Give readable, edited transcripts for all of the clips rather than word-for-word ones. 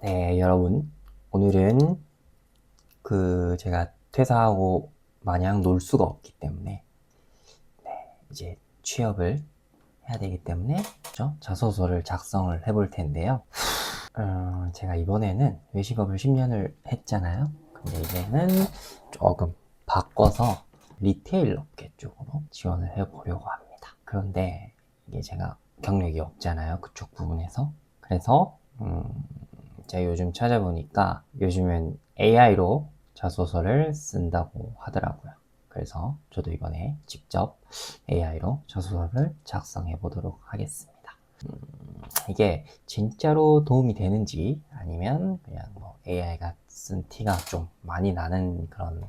네, 여러분. 오늘은 제가 퇴사하고 마냥 놀 수가 없기 때문에 이제 취업을 해야 되기 때문에 그죠? 자소서를 작성을 해볼 텐데요. 제가 이번에는 외식업을 10년을 했잖아요. 근데 이제는 조금 바꿔서 리테일 업계 쪽으로 지원을 해보려고 합니다. 그런데 이게 제가 경력이 없잖아요. 그쪽 부분에서. 그래서 제가 요즘 찾아보니까 요즘엔 AI로 자소서를 쓴다고 하더라고요. 그래서 저도 이번에 직접 AI로 자소서를 작성해 보도록 하겠습니다. 이게 진짜로 도움이 되는지 아니면 그냥 AI가 쓴 티가 좀 많이 나는 그런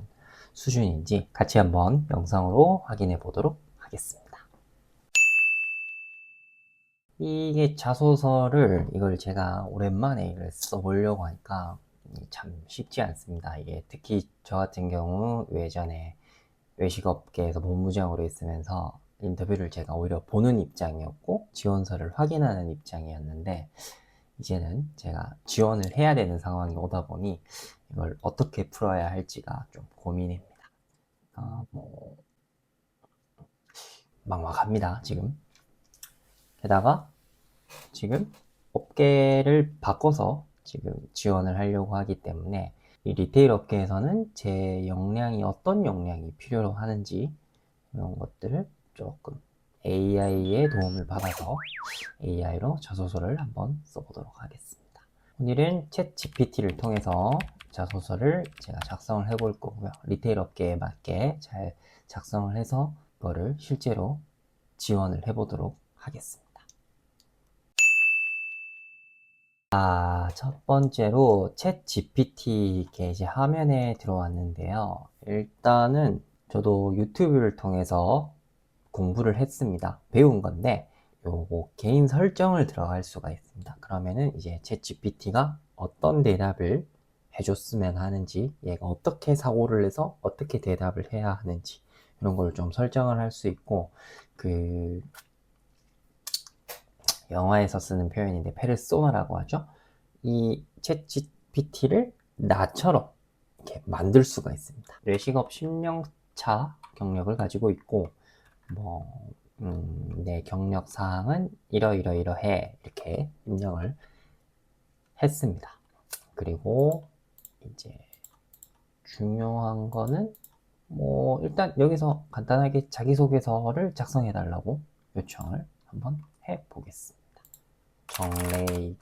수준인지 같이 한번 영상으로 확인해 보도록 하겠습니다. 이게 자소서를 이걸 제가 오랜만에 써보려고 하니까 참 쉽지 않습니다. 이게 특히 저 같은 경우 예전에 외식업계에서 본부장으로 있으면서 인터뷰를 제가 오히려 보는 입장이었고 지원서를 확인하는 입장이었는데 이제는 제가 지원을 해야 되는 상황이 오다 보니 이걸 어떻게 풀어야 할지가 좀 고민입니다. 막막합니다, 지금. 게다가 지금 업계를 바꿔서 지금 지원을 하려고 하기 때문에 이 리테일 업계에서는 제 역량이 어떤 역량이 필요로 하는지 이런 것들을 조금 AI의 도움을 받아서 AI로 자소서를 한번 써보도록 하겠습니다. 오늘은 챗 GPT를 통해서 자소서를 제가 작성을 해볼 거고요. 리테일 업계에 맞게 잘 작성을 해서 그거를 실제로 지원을 해보도록 하겠습니다. 첫 번째로 챗 GPT 이제 화면에 들어왔는데요. 일단은 저도 유튜브를 통해서 공부를 했습니다. 배운 건데 요거 개인 설정을 들어갈 수가 있습니다. 그러면은 이제 챗 GPT가 어떤 대답을 해줬으면 하는지, 얘가 어떻게 사고를 해서 어떻게 대답을 해야 하는지 이런 걸 좀 설정을 할 수 있고, 그 영화에서 쓰는 표현인데 페르소나라고 하죠. 이 챗 GPT를 나처럼 이렇게 만들 수가 있습니다. 외식업 10년차 경력을 가지고 있고, 내 경력 사항은 이러이러이러해 이렇게 입력을 했습니다. 그리고 이제 중요한 거는 일단 여기서 간단하게 자기소개서를 작성해 달라고 요청을 한번 해 보겠습니다. 정레이의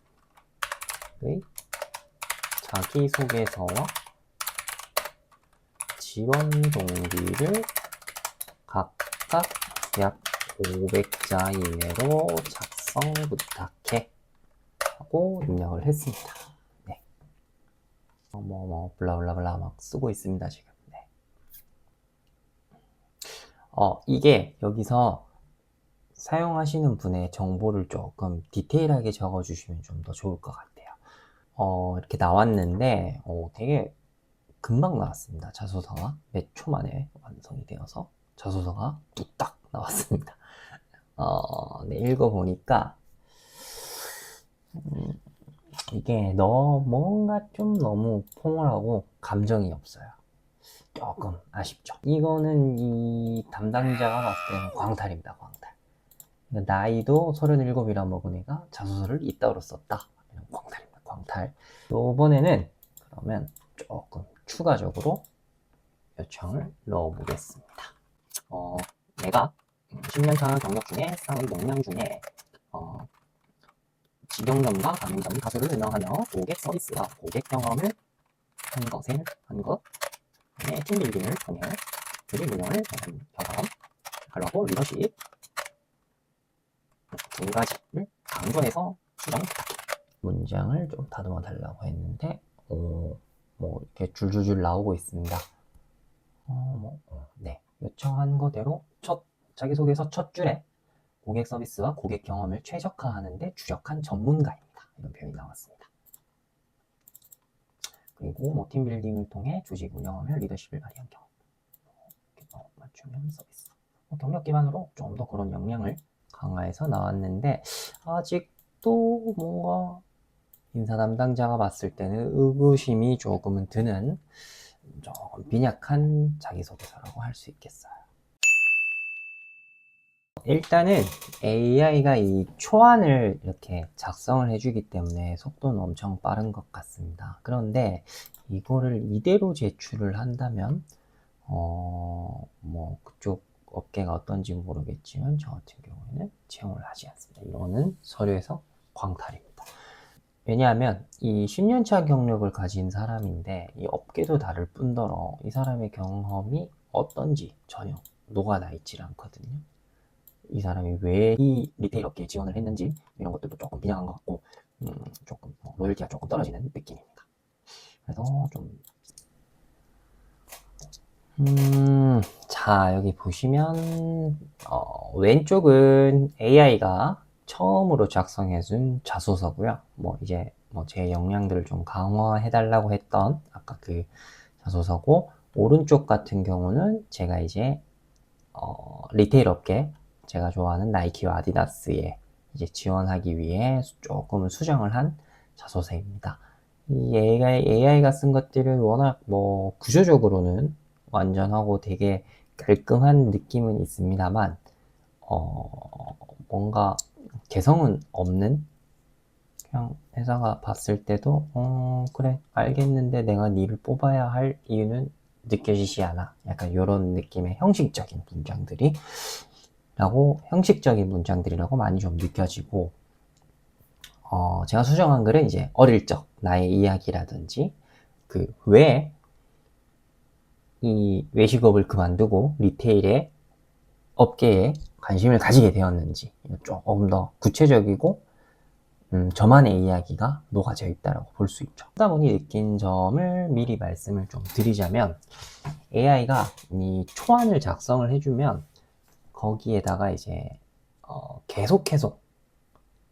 자기소개서와 지원 동기를 각각 약 500자 이내로 작성 부탁해 하고 입력을 했습니다. 네. 블라블라블라 막 쓰고 있습니다, 지금. 네. 이게 여기서 사용하시는 분의 정보를 조금 디테일하게 적어주시면 좀 더 좋을 것 같아요. 이렇게 나왔는데, 되게 금방 나왔습니다. 자소서가 몇 초 만에 완성이 되어서 자소서가 뚝딱 나왔습니다. 네, 읽어보니까 이게 뭔가 좀 너무 포멀하고 감정이 없어요. 조금 아쉽죠. 이거는 이 담당자가 봤을 때는 광탈입니다, 광탈. 나이도 37이라 먹은 애가 자소서를 이따로 썼다. 광탈입니다, 광탈. 요번에는 그러면 조금 추가적으로 요청을 넣어보겠습니다. 내가 10년차 경력 중에 쌓은 역량 중에 직영점과 가맹점 가수를 운영하며 고객 서비스와 고객 경험을 한 것, 팀빌딩을 통해 조직 운영을 한 경험, 하려고 리더십 두 가지를 강조해서 수정 문장을 좀 다듬어 달라고 했는데 이렇게 줄줄줄 나오고 있습니다. 네, 요청한 거대로 자기소개서 첫 줄에 고객 서비스와 고객 경험을 최적화하는 데 주력한 전문가입니다. 이런 표현이 나왔습니다. 그리고 팀빌딩을 통해 조직 운영하며 리더십을 발휘한 경험, 맞춤형 서비스, 경력 기반으로 좀 더 그런 역량을 강화해서 나왔는데 아직도 뭔가 인사 담당자가 봤을 때는 의구심이 조금은 드는 조금 빈약한 자기소개서라고 할 수 있겠어요. 일단은 AI가 이 초안을 이렇게 작성을 해주기 때문에 속도는 엄청 빠른 것 같습니다. 그런데 이거를 이대로 제출을 한다면 뭐 그쪽 업계가 어떤지 모르겠지만 저 같은 경우에는 채용을 하지 않습니다. 이거는 서류에서 광탈입니다. 왜냐하면 이 10년차 경력을 가진 사람인데 이 업계도 다를 뿐더러 이 사람의 경험이 어떤지 전혀 녹아나 있질 않거든요. 이 사람이 왜 이 리테일 업계에 지원을 했는지 이런 것들도 조금 빈약한 것 같고 조금 로열티가 조금 떨어지는 느낌입니다. 그래서 좀 자, 여기 보시면 왼쪽은 AI가 처음으로 작성해준 자소서고요. 이제 제 역량들을 좀 강화해달라고 했던 아까 그 자소서고, 오른쪽 같은 경우는 제가 이제 리테일 업계, 제가 좋아하는 나이키와 아디다스에 이제 지원하기 위해 조금 수정을 한 자소서입니다. 이 AI가 쓴 것들은 워낙 구조적으로는 완전하고 되게 깔끔한 느낌은 있습니다만, 뭔가 개성은 없는, 그냥 회사가 봤을 때도, 그래, 알겠는데 내가 니를 뽑아야 할 이유는 느껴지지 않아. 약간 이런 느낌의 형식적인 문장들이라고 많이 좀 느껴지고, 제가 수정한 글은 이제 어릴 적 나의 이야기라든지, 왜 이 외식업을 그만두고 리테일의 업계에 관심을 가지게 되었는지 조금 더 구체적이고 저만의 이야기가 녹아져 있다고 볼 수 있죠. 하다 보니 느낀 점을 미리 말씀을 좀 드리자면, AI가 이 초안을 작성을 해주면 거기에다가 이제 계속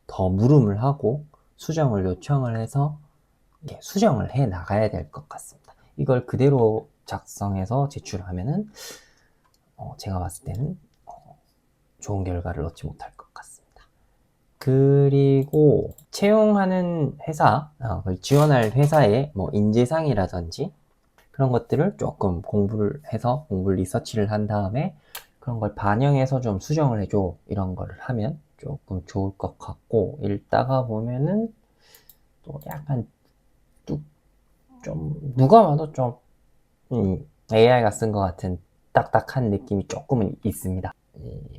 더 물음을 하고 수정을 요청을 해서 수정을 해 나가야 될 것 같습니다. 이걸 그대로 작성해서 제출하면은 제가 봤을 때는 좋은 결과를 얻지 못할 것 같습니다. 그리고 채용하는 회사, 지원할 회사의 인재상이라든지 그런 것들을 조금 공부를 리서치를 한 다음에 그런 걸 반영해서 좀 수정을 해줘, 이런 거를 하면 조금 좋을 것 같고, 읽다가 보면은 또 약간 좀 누가 봐도 좀 AI가 쓴 것 같은 딱딱한 느낌이 조금은 있습니다.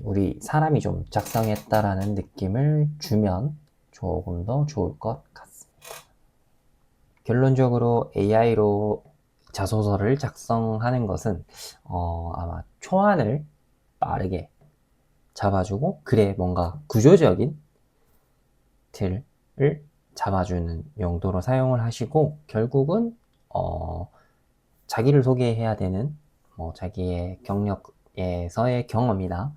우리 사람이 좀 작성했다라는 느낌을 주면 조금 더 좋을 것 같습니다. 결론적으로 AI로 자소서를 작성하는 것은 아마 초안을 빠르게 잡아주고 글에 뭔가 구조적인 틀을 잡아주는 용도로 사용을 하시고, 결국은 자기를 소개해야 되는 자기의 경력에서의 경험이나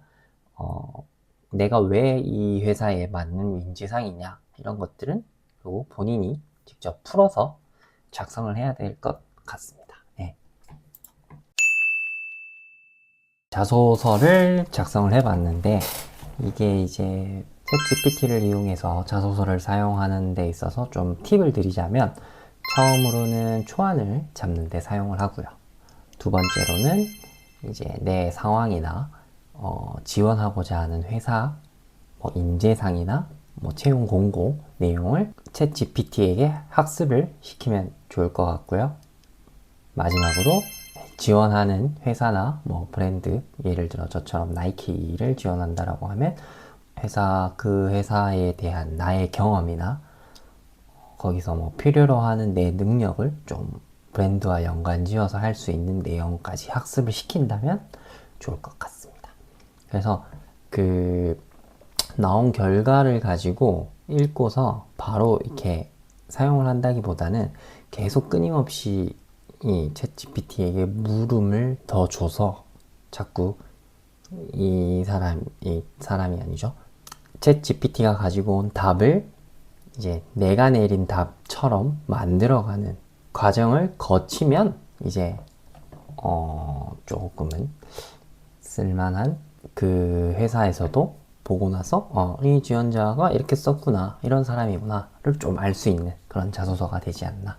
내가 왜 이 회사에 맞는 인재상이냐, 이런 것들은 또 본인이 직접 풀어서 작성을 해야 될 것 같습니다. 네. 자소서를 작성을 해봤는데, 이게 이제 챗GPT를 이용해서 자소서를 사용하는 데 있어서 좀 팁을 드리자면, 처음으로는 초안을 잡는 데 사용을 하고요. 두 번째로는 이제 내 상황이나 지원하고자 하는 회사 인재상이나 채용 공고 내용을 챗 GPT에게 학습을 시키면 좋을 것 같고요. 마지막으로 지원하는 회사나 브랜드, 예를 들어 저처럼 나이키를 지원한다라고 하면 그 회사에 대한 나의 경험이나 거기서 필요로 하는 내 능력을 좀 브랜드와 연관지어서 할 수 있는 내용까지 학습을 시킨다면 좋을 것 같습니다. 그래서 나온 결과를 가지고 읽고서 바로 이렇게 사용을 한다기보다는 계속 끊임없이 이 챗GPT에게 물음을 더 줘서 자꾸 이 사람이 아니죠. 챗GPT가 가지고 온 답을 이제 내가 내린 답처럼 만들어가는 과정을 거치면 이제 조금은 쓸만한, 그 회사에서도 보고 나서 이 지원자가 이렇게 썼구나, 이런 사람이구나를 좀 알 수 있는 그런 자소서가 되지 않나